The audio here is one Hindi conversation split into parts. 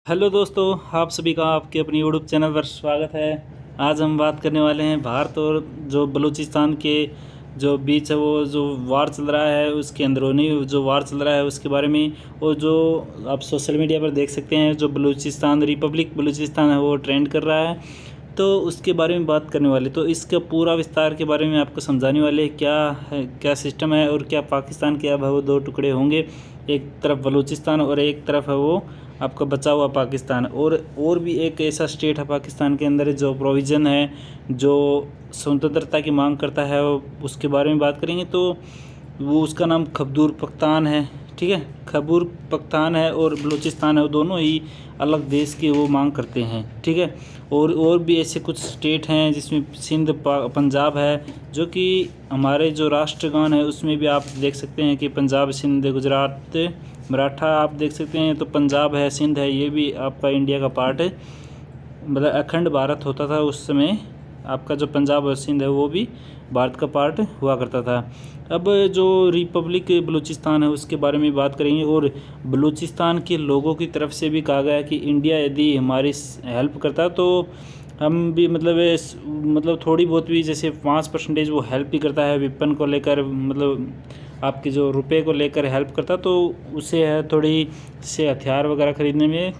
हेलो दोस्तों, आप सभी का आपके अपनी यूट्यूब चैनल पर स्वागत है। आज हम बात करने वाले हैं भारत और जो बलूचिस्तान के जो बीच है वो जो वार चल रहा है, उसके अंदरूनी जो वार चल रहा है उसके बारे में। और जो आप सोशल मीडिया पर देख सकते हैं, जो बलूचिस्तान रिपब्लिक बलूचिस्तान है वो ट्रेंड कर रहा है, तो उसके बारे में बात करने वाले। तो इसका पूरा विस्तार के बारे में आपको समझाने वाले क्या है, क्या सिस्टम है और क्या पाकिस्तान के अब है वो दो टुकड़े होंगे, एक तरफ बलूचिस्तान और एक तरफ है वो आपका बचा हुआ पाकिस्तान। और भी एक ऐसा स्टेट है पाकिस्तान के अंदर जो प्रोविज़न है, जो स्वतंत्रता की मांग करता है, उसके बारे में बात करेंगे। तो वो उसका नाम खैबर पख्तून है, ठीक है। खैबर पख्तून है और बलूचिस्तान है, वो दोनों ही अलग देश की वो मांग करते हैं, ठीक है। और भी ऐसे कुछ स्टेट हैं जिसमें सिंध पंजाब है, जो कि हमारे जो राष्ट्रगान है उसमें भी आप देख सकते हैं कि पंजाब सिंध गुजरात मराठा आप देख सकते हैं। तो पंजाब है, सिंध है, ये भी आपका इंडिया का पार्ट है। मतलब अखंड भारत होता था उस समय, आपका जो पंजाब और सिंध है वो भी भारत का पार्ट हुआ करता था। अब जो रिपब्लिक बलूचिस्तान है उसके बारे में बात करेंगे। और बलूचिस्तान के लोगों की तरफ से भी कहा गया है कि इंडिया यदि हमारी हेल्प करता तो हम भी मतलब थोड़ी बहुत भी, जैसे 5% वो हेल्प भी करता है वेपन को लेकर, मतलब आपके जो रुपए को लेकर हेल्प करता, तो उसे है थोड़ी से हथियार वगैरह ख़रीदने में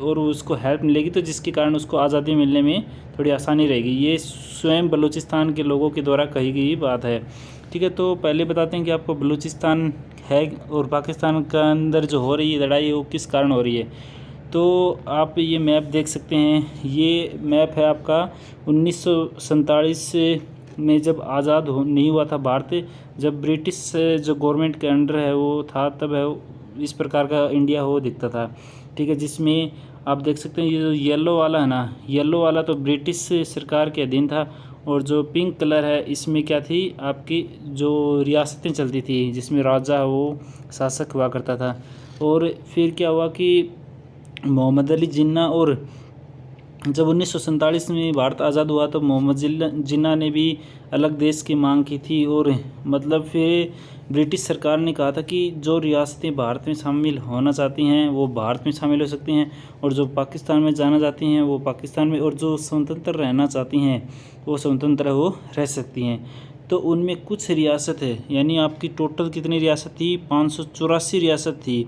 और उसको हेल्प मिलेगी, तो जिसके कारण उसको आज़ादी मिलने में थोड़ी आसानी रहेगी। ये स्वयं बलूचिस्तान के लोगों के द्वारा कही गई बात है, ठीक है। तो पहले बताते हैं कि आपको बलूचिस्तान है और पाकिस्तान के अंदर जो हो रही है लड़ाई वो किस कारण हो रही है। तो आप ये मैप देख सकते हैं, ये मैप है आपका 1947 में जब आज़ाद नहीं हुआ था भारत, जब ब्रिटिश जो गवर्नमेंट के अंडर है वो था, तब है इस प्रकार का इंडिया हो दिखता था, ठीक है। जिसमें आप देख सकते हैं ये जो येलो वाला है ना, येलो वाला तो ब्रिटिश सरकार के अधीन था, और जो पिंक कलर है इसमें क्या थी, आपकी जो रियासतें चलती थी जिसमें राजा वो शासक हुआ करता था। और फिर क्या हुआ कि मोहम्मद अली जिन्ना, और जब 1947 में भारत आज़ाद हुआ तो मोहम्मद जिन्ना ने भी अलग देश की मांग की थी। और मतलब फिर ब्रिटिश सरकार ने कहा था कि जो रियासतें भारत में शामिल होना चाहती हैं वो भारत में शामिल हो सकती हैं, और जो पाकिस्तान में जाना चाहती हैं वो पाकिस्तान में, और जो स्वतंत्र रहना चाहती हैं वो स्वतंत्र वो रह सकती हैं। तो उनमें कुछ रियासत है, यानी आपकी टोटल कितनी रियासत थी, 584 रियासत थी।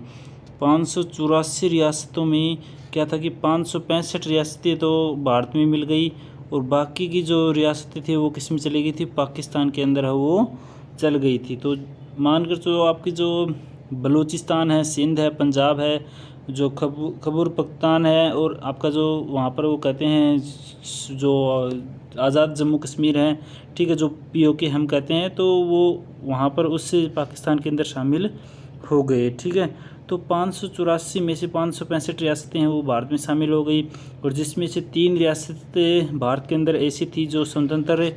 584 रियासतों में क्या था कि 565 रियासतें तो भारत में मिल गई, और बाकी की जो रियासतें थी वो किस में चली गई थी, पाकिस्तान के अंदर है वो चल गई थी। तो मानकर चलो आपकी जो बलूचिस्तान है, सिंध है, पंजाब है, जो खैबर पख्तून है, और आपका जो वहाँ पर वो कहते हैं जो आज़ाद जम्मू कश्मीर है, ठीक है, जो POK हम कहते हैं, तो वो वहाँ पर उससे पाकिस्तान के अंदर शामिल हो गए, ठीक है। तो 584 में से 565 रियासतें हैं वो भारत में शामिल हो गई, और जिसमें से 3 रियासतें भारत के अंदर ऐसी थी जो स्वतंत्र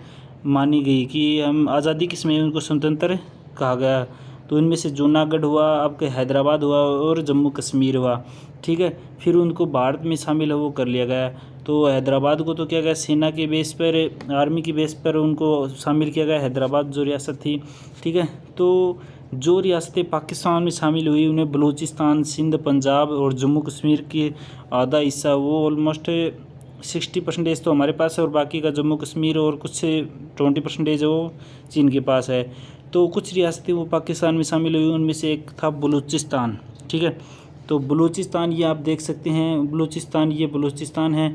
मानी गई कि हम आज़ादी के समय उनको स्वतंत्र कहा गया। तो इनमें से जूनागढ़ हुआ, आपके हैदराबाद हुआ और जम्मू कश्मीर हुआ, ठीक है। फिर उनको भारत में शामिल है वो कर लिया गया। तो हैदराबाद को तो क्या गया, सेना के बेस पर, आर्मी की बेस पर उनको शामिल किया गया, हैदराबाद जो रियासत थी, ठीक है। तो जो रियासतें पाकिस्तान में शामिल हुई उन्हें बलूचिस्तान, सिंध, पंजाब और जम्मू कश्मीर की आधा हिस्सा वो ऑलमोस्ट 60% तो हमारे पास है, और बाकी का जम्मू कश्मीर और कुछ 20% वो चीन के पास है। तो कुछ रियासतें वो पाकिस्तान में शामिल हुई, उनमें से एक था बलूचिस्तान, ठीक है। तो बलूचिस्तान ये आप देख सकते हैं, बलूचिस्तान ये बलूचिस्तान है।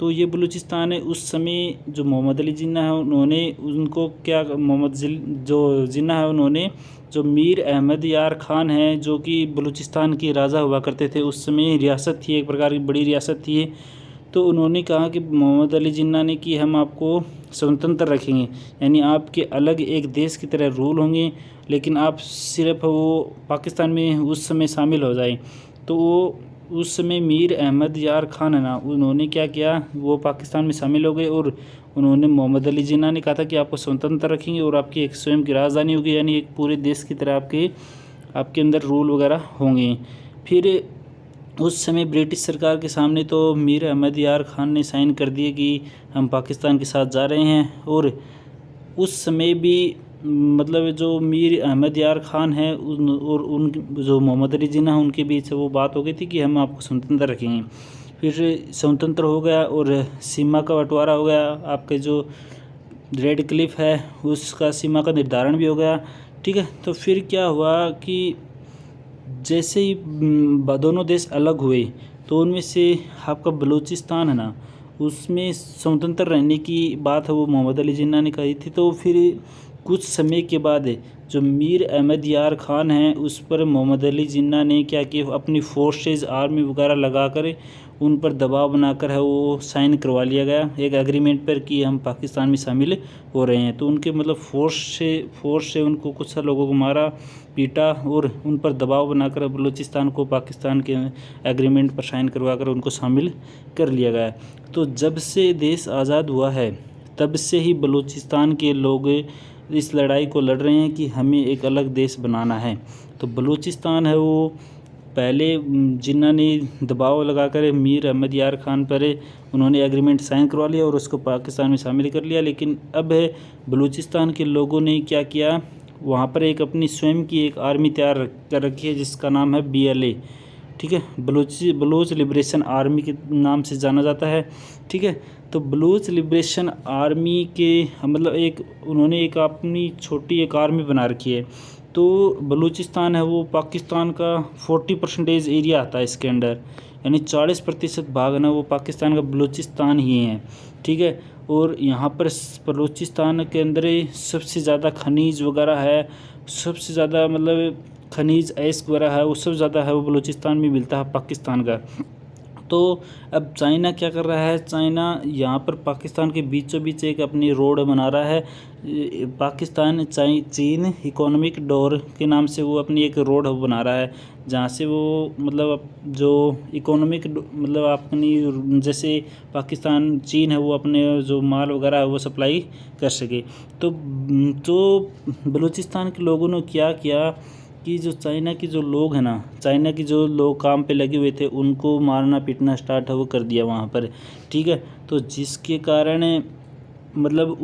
तो ये बलूचिस्तान है, उस समय जो मोहम्मद अली जिन्ना है उन्होंने उनको क्या, जो जिन्ना है उन्होंने जो मीर अहमद यार ख़ान हैं जो कि बलूचिस्तान के राजा हुआ करते थे, उस समय रियासत थी, एक प्रकार की बड़ी रियासत थी। तो उन्होंने कहा कि मोहम्मद अली जिन्ना ने कि हम आपको स्वतंत्र रखेंगे, यानी आपके अलग एक देश की तरह रूल होंगे, लेकिन आप सिर्फ वो पाकिस्तान में उस समय शामिल हो जाए। तो वो उस समय मीर अहमद यार ख़ान है ना, उन्होंने क्या किया, वो पाकिस्तान में शामिल हो गए, और उन्होंने मोहम्मद अली जिन्ना ने कहा था कि आपको स्वतंत्र रखेंगे और आपकी एक स्वयं की राजधानी होगी, यानी एक पूरे देश की तरह आपके अंदर रूल वगैरह होंगे। फिर उस समय ब्रिटिश सरकार के सामने तो मीर अहमद यार ख़ान ने साइन कर दिए कि हम पाकिस्तान के साथ जा रहे हैं। और उस समय भी मतलब जो मीर अहमद यार ख़ान है उन जो मोहम्मद अली जिन्ना है उनके बीच वो बात हो गई थी कि हम आपको स्वतंत्र रखेंगे। फिर स्वतंत्र हो गया और सीमा का बंटवारा हो गया, आपके जो रेड क्लिफ है उसका सीमा का निर्धारण भी हो गया। ठीक है, तो फिर क्या हुआ कि जैसे ही दोनों देश अलग हुए तो उनमें से आपका बलूचिस्तान है ना, उसमें स्वतंत्र रहने की बात है वो मोहम्मद अली जिन्ना ने कही थी। तो फिर कुछ समय के बाद जो मीर अहमद यार खान हैं उस पर मोहम्मद अली जिन्ना ने क्या किया, अपनी फोर्सेज आर्मी वगैरह लगाकर उन पर दबाव बनाकर है वो साइन करवा लिया गया एक एग्रीमेंट पर कि हम पाकिस्तान में शामिल हो रहे हैं। तो उनके मतलब फोर्स से उनको कुछ लोगों को मारा पीटा और उन पर दबाव बनाकर बलूचिस्तान को पाकिस्तान के एग्रीमेंट पर साइन करवाकर उनको शामिल कर लिया गया। तो जब से देश आज़ाद हुआ है तब से ही बलूचिस्तान के लोग इस लड़ाई को लड़ रहे हैं कि हमें एक अलग देश बनाना है। तो बलूचिस्तान है वो पहले जिन्ना ने दबाव लगाकर मीर अहमद यार खान पर उन्होंने एग्रीमेंट साइन करवा लिया और उसको पाकिस्तान में शामिल कर लिया। लेकिन अब बलूचिस्तान के लोगों ने क्या किया, वहाँ पर एक अपनी स्वयं की एक आर्मी तैयार कर रखी है जिसका नाम है BLA। ठीक है, बलूच लिबरेशन आर्मी के नाम से जाना जाता है। ठीक है, तो बलूच लिबरेशन आर्मी के मतलब उन्होंने एक अपनी छोटी एक आर्मी बना रखी है। तो बलूचिस्तान है वो पाकिस्तान का 40% एरिया आता है इसके अंडर, यानी 40% भाग है ना वो पाकिस्तान का बलूचिस्तान ही है। ठीक है, और यहाँ पर बलूचिस्तान के अंदर सबसे ज़्यादा खनिज वगैरह है, सबसे ज़्यादा मतलब खनिज ऐश वगैरह है वो सबसे ज़्यादा है वो बलूचिस्तान में मिलता है पाकिस्तान का। तो अब चाइना क्या कर रहा है, चाइना यहाँ पर पाकिस्तान के बीचों बीच एक अपनी रोड बना रहा है। पाकिस्तान चीन इकोनॉमिक डोर के नाम से वो अपनी एक रोड बना रहा है जहाँ से वो मतलब जो इकोनॉमिक मतलब अपनी जैसे पाकिस्तान चीन है वो अपने जो माल वगैरह है वो सप्लाई कर सके। तो बलूचिस्तान के लोगों ने क्या किया कि जो चाइना के जो लोग हैं ना, चाइना के जो लोग काम पे लगे हुए थे उनको मारना पीटना स्टार्ट है वो कर दिया वहाँ पर। ठीक है, तो जिसके कारण मतलब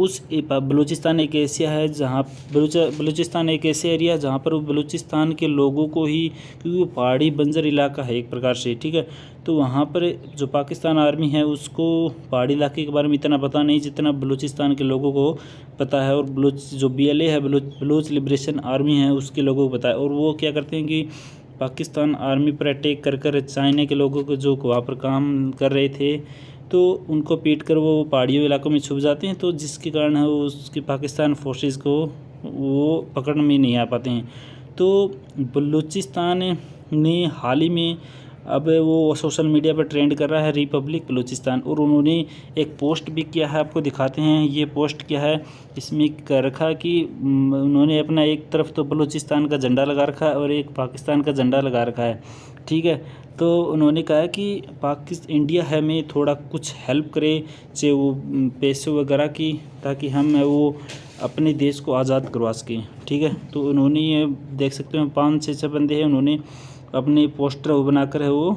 बलूचिस्तान एक ऐसा है जहाँ बलूचिस्तान एक ऐसे एरिया जहाँ पर बलूचिस्तान के लोगों को ही, क्योंकि वो पहाड़ी बंजर इलाका है एक प्रकार से। ठीक है, तो वहाँ पर जो पाकिस्तान आर्मी है उसको पहाड़ी इलाके के बारे में इतना पता नहीं जितना बलूचिस्तान के लोगों को पता है। और जो BLA है बलूच लिबरेशन आर्मी है उसके लोगों को पता है। और वो क्या करते हैं कि पाकिस्तान आर्मी पर अटैक कर कर चाइना के लोगों को जो वहाँ पर काम कर रहे थे तो उनको पीट कर वो पहाड़ियों इलाकों में छुप जाते हैं। तो जिसके कारण है वो उसकी पाकिस्तान फोर्सेस को वो पकड़ में नहीं आ पाते हैं। तो बलूचिस्तान ने हाल ही में अब वो सोशल मीडिया पर ट्रेंड कर रहा है रिपब्लिक बलूचिस्तान, और उन्होंने एक पोस्ट भी किया है, आपको दिखाते हैं ये पोस्ट क्या है। इसमें कर रखा कि उन्होंने अपना एक तरफ तो बलूचिस्तान का झंडा लगा रखा है और एक पाकिस्तान का झंडा लगा रखा है। ठीक है, तो उन्होंने कहा है कि इंडिया है में थोड़ा कुछ हेल्प करे चाहे वो पैसे वगैरह की, ताकि हम वो अपने देश को आज़ाद करवा सकें। ठीक है, तो उन्होंने ये देख सकते हैं 5-6 बंदे हैं, उन्होंने अपने पोस्टर वो बनाकर है वो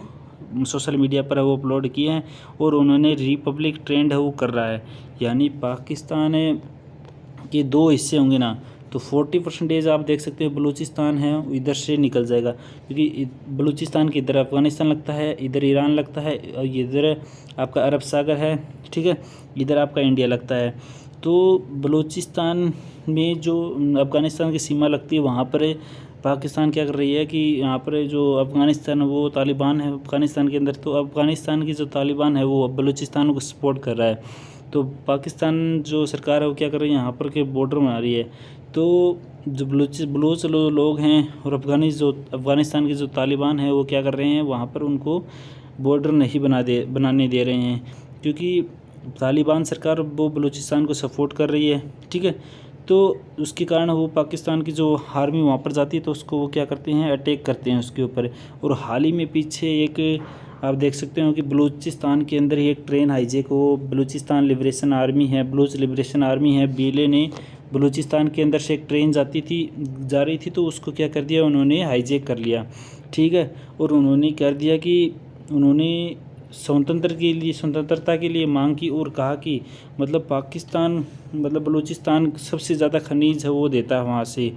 सोशल मीडिया पर है वो अपलोड किए हैं और उन्होंने रिपब्लिक ट्रेंड है वो कर रहा है। यानी पाकिस्तान के 2 हिस्से होंगे ना, तो 40% आप देख सकते हो बलूचिस्तान है इधर से निकल जाएगा, क्योंकि बलूचिस्तान की इधर अफ़गानिस्तान लगता है, इधर ईरान लगता है और इधर आपका अरब सागर है। ठीक है, इधर आपका इंडिया लगता है। तो बलूचिस्तान में जो अफ़गानिस्तान की सीमा लगती है वहाँ पर पाकिस्तान क्या कर रही है कि यहाँ पर जो अफ़गानिस्तान वो तालिबान है अफ़गानिस्तान के अंदर, तो अफ़गानिस्तान की जो तालिबान है वो बलूचिस्तान को सपोर्ट कर रहा है। तो पाकिस्तान जो सरकार है वो क्या कर रही है, यहाँ पर के बॉर्डर बना रही है। तो जो बलूच लोग हैं और अफ़गानिस्तान के जो तालिबान है वो क्या कर रहे हैं, वहाँ पर उनको बॉर्डर नहीं बनाने दे रहे हैं, क्योंकि तालिबान सरकार वो बलूचिस्तान को सपोर्ट कर रही है। ठीक है, तो उसके कारण वो पाकिस्तान की जो आर्मी वहाँ पर जाती है तो उसको वो क्या करते हैं, अटैक करते हैं उसके ऊपर। और हाल ही में पीछे एक आप देख सकते हो कि बलूचिस्तान के अंदर ही एक ट्रेन हाईजैक हो, बलूचिस्तान लिबरेशन आर्मी है, बलूच लिबरेशन आर्मी है, BLA ने बलूचिस्तान के अंदर से एक ट्रेन जा रही थी तो उसको क्या कर दिया, उन्होंने हाईजैक कर लिया। ठीक है, और उन्होंने कर दिया कि उन्होंने स्वतंत्रता के लिए मांग की और कहा कि मतलब पाकिस्तान मतलब बलूचिस्तान सबसे ज़्यादा खनिज है वो देता है वहाँ से।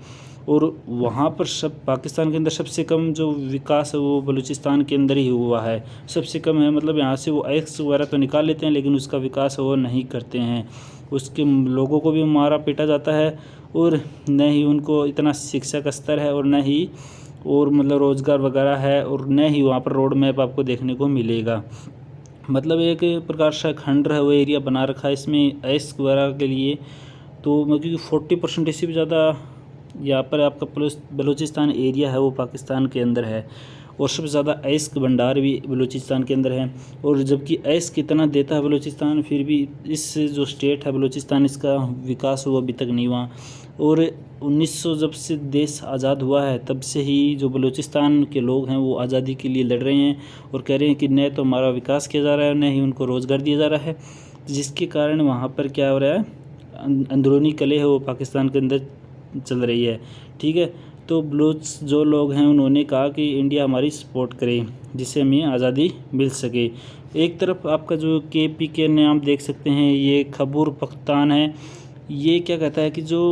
और वहाँ पर सब पाकिस्तान के अंदर सबसे कम जो विकास है वो बलूचिस्तान के अंदर ही हुआ है, सबसे कम है। मतलब यहाँ से वो एक्स वगैरह तो निकाल लेते हैं लेकिन उसका विकास वो नहीं करते हैं। उसके लोगों को भी मारा पीटा जाता है और न ही उनको इतना शिक्षा का स्तर है और न ही और मतलब रोज़गार वगैरह है और न ही वहाँ पर रोड मैप आपको देखने को मिलेगा। मतलब एक प्रकार से खंडर है वो एरिया बना रखा है इसमें ऐश वगैरह के लिए। तो क्योंकि 40% से भी ज़्यादा यहाँ पर आपका बलूचिस्तान एरिया है वो पाकिस्तान के अंदर है और सबसे ज़्यादा ऐश का भंडार भी बलूचिस्तान के अंदर है। और जबकि ऐश कितना देता है बलूचिस्तान, फिर भी इस जो स्टेट है बलूचिस्तान इसका विकास हुआ अभी तक नहीं हुआ। और 1900 जब से देश आज़ाद हुआ है तब से ही जो बलूचिस्तान के लोग हैं वो आज़ादी के लिए लड़ रहे हैं और कह रहे हैं कि न तो हमारा विकास किया जा रहा है न ही उनको रोज़गार दिया जा रहा है, जिसके कारण वहाँ पर क्या हो रहा है, अंदरूनी कलह है वो पाकिस्तान के अंदर चल रही है। ठीक है, तो बलूच जो लोग हैं उन्होंने कहा कि इंडिया हमारी सपोर्ट करे जिससे हमें आज़ादी मिल सके। एक तरफ आपका जो KPK ने आप देख सकते हैं ये खैबर पख्तून है, ये क्या कहता है कि जो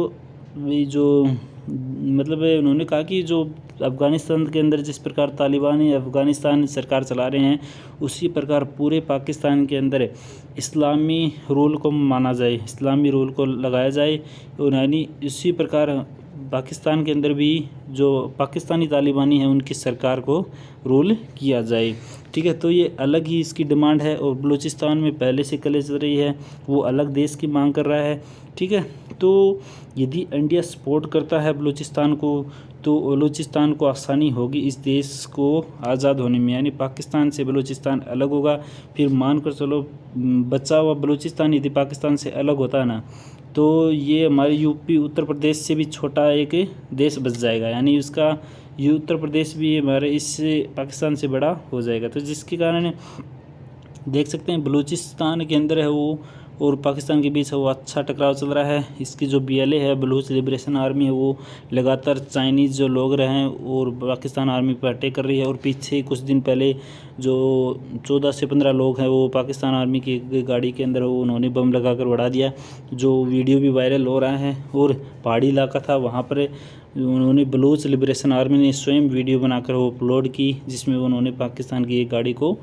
मतलब उन्होंने कहा कि जो अफ़गानिस्तान के अंदर जिस प्रकार तालिबान अफ़गानिस्तान सरकार चला रहे हैं उसी प्रकार पूरे पाकिस्तान के अंदर इस्लामी रूल को माना जाए, इस्लामी रूल को लगाया जाए और यानी इसी प्रकार पाकिस्तान के अंदर भी जो पाकिस्तानी तालिबानी है उनकी सरकार को रूल किया जाए। ठीक है, तो ये अलग ही इसकी डिमांड है और बलूचिस्तान में पहले से कलेश चल रही है, वो अलग देश की मांग कर रहा है। ठीक है, तो यदि इंडिया सपोर्ट करता है बलूचिस्तान को तो बलूचिस्तान को आसानी होगी इस देश को आज़ाद होने में, यानी पाकिस्तान से बलूचिस्तान अलग होगा। फिर मान कर चलो बचा हुआ बलूचिस्तान यदि पाकिस्तान से अलग होता है ना तो ये हमारे यूपी उत्तर प्रदेश से भी छोटा एक देश बच जाएगा, यानी उसका ये उत्तर प्रदेश भी हमारे इस पाकिस्तान से बड़ा हो जाएगा। तो जिसके कारण देख सकते हैं बलूचिस्तान के अंदर है वो और पाकिस्तान के बीच है वो अच्छा टकराव चल रहा है। इसकी जो BLA है बलूच लिबरेशन आर्मी है वो लगातार चाइनीज़ जो लोग रहे हैं और पाकिस्तान आर्मी पर अटैक कर रही है। और पीछे कुछ दिन पहले जो 14 से 15 लोग हैं वो पाकिस्तान आर्मी की गाड़ी के अंदर वो उन्होंने बम लगाकर उड़ा दिया, जो वीडियो भी वायरल हो रहा है। और पहाड़ी इलाका था वहाँ पर उन्होंने बलूच लिबरेशन आर्मी ने स्वयं वीडियो बनाकर वो अपलोड की जिसमें उन्होंने पाकिस्तान की एक गाड़ी को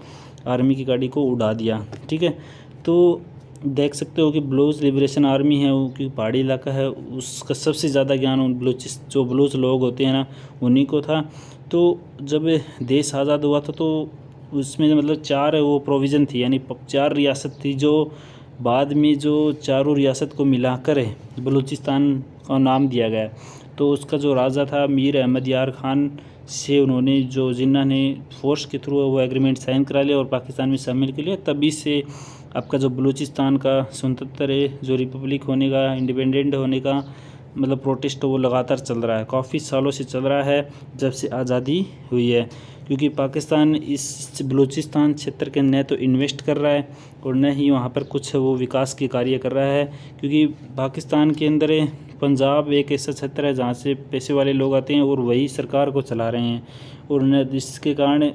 आर्मी की गाड़ी को उड़ा दिया। ठीक है, तो देख सकते हो कि बलूच लिबरेशन आर्मी है वो कि पहाड़ी इलाका है उसका सबसे ज़्यादा ज्ञान उन जो बलूच लोग होते हैं ना उन्हीं को था। तो जब देश आज़ाद हुआ था तो उसमें मतलब 4 वो प्रोविज़न थी, यानी 4 रियासत थी जो बाद में जो चारों रियासत को मिलाकर बलूचिस्तान का नाम दिया गया। तो उसका जो राजा था मीर अहमद यार खान से उन्होंने जो जिन्ना ने फोर्स के थ्रू वो एग्रीमेंट साइन करा लिया और पाकिस्तान में शामिल कर लिया। तभी से आपका जो बलूचिस्तान का स्वतंत्र जो रिपब्लिक होने का इंडिपेंडेंट होने का मतलब प्रोटेस्ट वो लगातार चल रहा है, काफ़ी सालों से चल रहा है जब से आज़ादी हुई है। क्योंकि पाकिस्तान इस बलूचिस्तान क्षेत्र के न तो इन्वेस्ट कर रहा है और न ही वहाँ पर कुछ वो विकास के कार्य कर रहा है। क्योंकि पाकिस्तान के अंदर पंजाब एक ऐसा क्षेत्र है जहाँ से पैसे वाले लोग आते हैं और वही सरकार को चला रहे हैं। और न जिसके कारण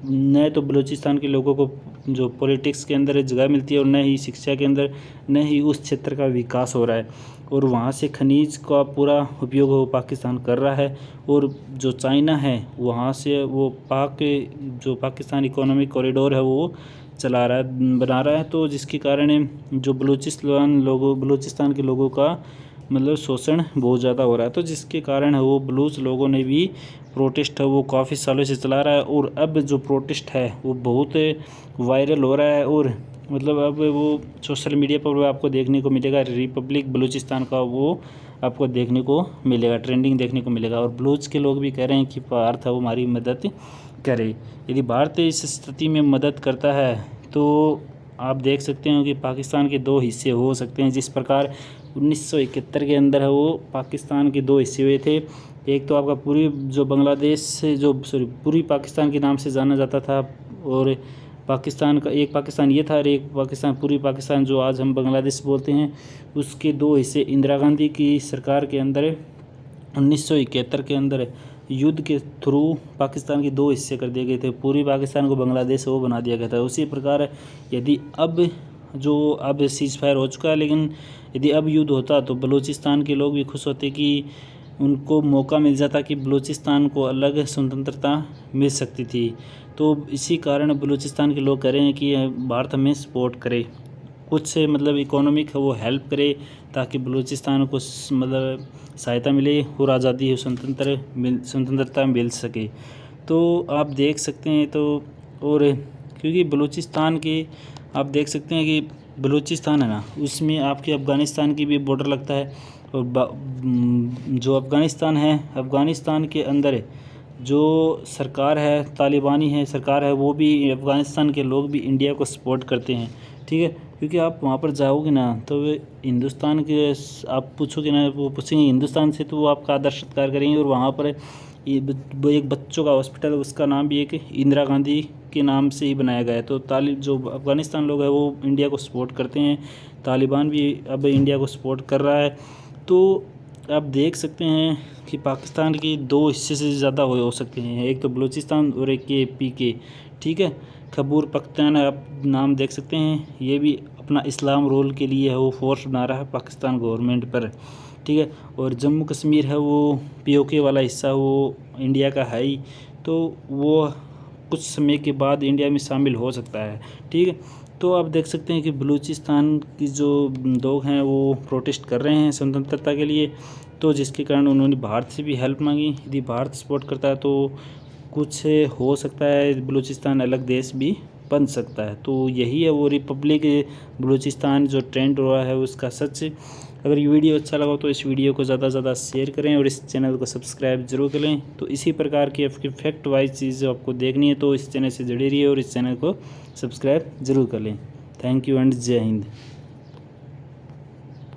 न तो बलूचिस्तान के लोगों को जो पॉलिटिक्स के अंदर जगह मिलती है और न ही शिक्षा के अंदर न ही उस क्षेत्र का विकास हो रहा है। और वहाँ से खनिज का पूरा उपयोग वो पाकिस्तान कर रहा है। और जो चाइना है वहाँ से वो जो पाकिस्तान इकोनॉमिक कॉरिडोर है वो चला रहा है, बना रहा है। तो जिसके कारण जो बलूचिस्तान के लोगों का मतलब शोषण बहुत ज़्यादा हो रहा है। तो जिसके कारण है वो बलूच लोगों ने भी प्रोटेस्ट है वो काफ़ी सालों से चला रहा है। और अब जो प्रोटेस्ट है वो बहुत वायरल हो रहा है और मतलब अब वो सोशल मीडिया पर आपको देखने को मिलेगा, रिपब्लिक बलूचिस्तान का वो आपको देखने को मिलेगा, ट्रेंडिंग देखने को मिलेगा। और बलूच के लोग भी कह रहे हैं कि भारत है वो हमारी मदद करे। यदि भारत इस स्थिति में मदद करता है तो आप देख सकते हैं कि पाकिस्तान के 2 हिस्से हो सकते हैं। जिस प्रकार 1971 के अंदर है वो पाकिस्तान के 2 हिस्से हुए थे। एक तो आपका पूरी जो बांग्लादेश से जो पूरी पाकिस्तान के नाम से जाना जाता था और पाकिस्तान का एक पाकिस्तान ये था और एक पाकिस्तान पूरी पाकिस्तान जो आज हम बांग्लादेश बोलते हैं उसके 2 हिस्से इंदिरा गांधी की सरकार के अंदर 1971 के अंदर युद्ध के थ्रू पाकिस्तान के 2 हिस्से कर दिए गए थे। पूरी पाकिस्तान को बांग्लादेश वो बना दिया गया था। उसी प्रकार यदि अब सीज़ फायर हो चुका है, लेकिन यदि अब युद्ध होता तो बलूचिस्तान के लोग भी खुश होते कि उनको मौका मिल जाता कि बलूचिस्तान को अलग स्वतंत्रता मिल सकती थी। तो इसी कारण बलूचिस्तान के लोग कह रहे हैं कि भारत हमें सपोर्ट करे, कुछ से मतलब इकोनॉमिक वो हेल्प करे, ताकि बलूचिस्तान को मतलब सहायता मिले और आज़ादी स्वतंत्रता मिल सके। तो आप देख सकते हैं। तो और क्योंकि बलूचिस्तान के आप देख सकते हैं कि बलूचिस्तान है ना, उसमें आपके अफ़गानिस्तान की भी बॉर्डर लगता है। और जो अफ़गानिस्तान है, अफ़गानिस्तान के अंदर जो सरकार है, तालिबानी है सरकार है, वो भी अफ़गानिस्तान के लोग भी इंडिया को सपोर्ट करते हैं। ठीक है, क्योंकि आप वहाँ पर जाओगे ना तो वे हिंदुस्तान के आप पूछोगे ना, वो पूछेंगे हिंदुस्तान से, तो वो आपका आदर सत्कार करेंगे। और वहाँ पर एक बच्चों का हॉस्पिटल, उसका नाम भी एक इंदिरा गांधी के नाम से ही बनाया गया है। तो जो अफ़गानिस्तान लोग हैं वो इंडिया को सपोर्ट करते हैं, तालिबान भी अब इंडिया को सपोर्ट कर रहा है। तो आप देख सकते हैं कि पाकिस्तान की दो हिस्से से ज़्यादा हो सकते हैं, एक तो बलूचिस्तान और एक ये PK। ठीक है, खैबर पख्तूनख्वा आप नाम देख सकते हैं, ये भी अपना इस्लाम रोल के लिए है, वो फोर्स बना रहा है पाकिस्तान गवर्नमेंट पर। ठीक है, और जम्मू कश्मीर है वो POK वाला हिस्सा, वो इंडिया का है ही, तो वो कुछ समय के बाद इंडिया में शामिल हो सकता है। ठीक है, तो आप देख सकते हैं कि बलूचिस्तान की जो लोग हैं वो प्रोटेस्ट कर रहे हैं स्वतंत्रता के लिए, तो जिसके कारण उन्होंने भारत से भी हेल्प मांगी। यदि भारत सपोर्ट करता है तो कुछ हो सकता है, बलूचिस्तान अलग देश भी बन सकता है। तो यही है वो रिपब्लिक बलूचिस्तान जो ट्रेंड हो रहा है उसका सच। अगर ये वीडियो अच्छा लगा तो इस वीडियो को ज़्यादा से ज़्यादा शेयर करें और इस चैनल को सब्सक्राइब जरूर करें। तो इसी प्रकार की आपकी फैक्ट वाइज चीज़ आपको देखनी है तो इस चैनल से जुड़े रहिए और इस चैनल को सब्सक्राइब जरूर कर लें। थैंक यू एंड जय हिंद।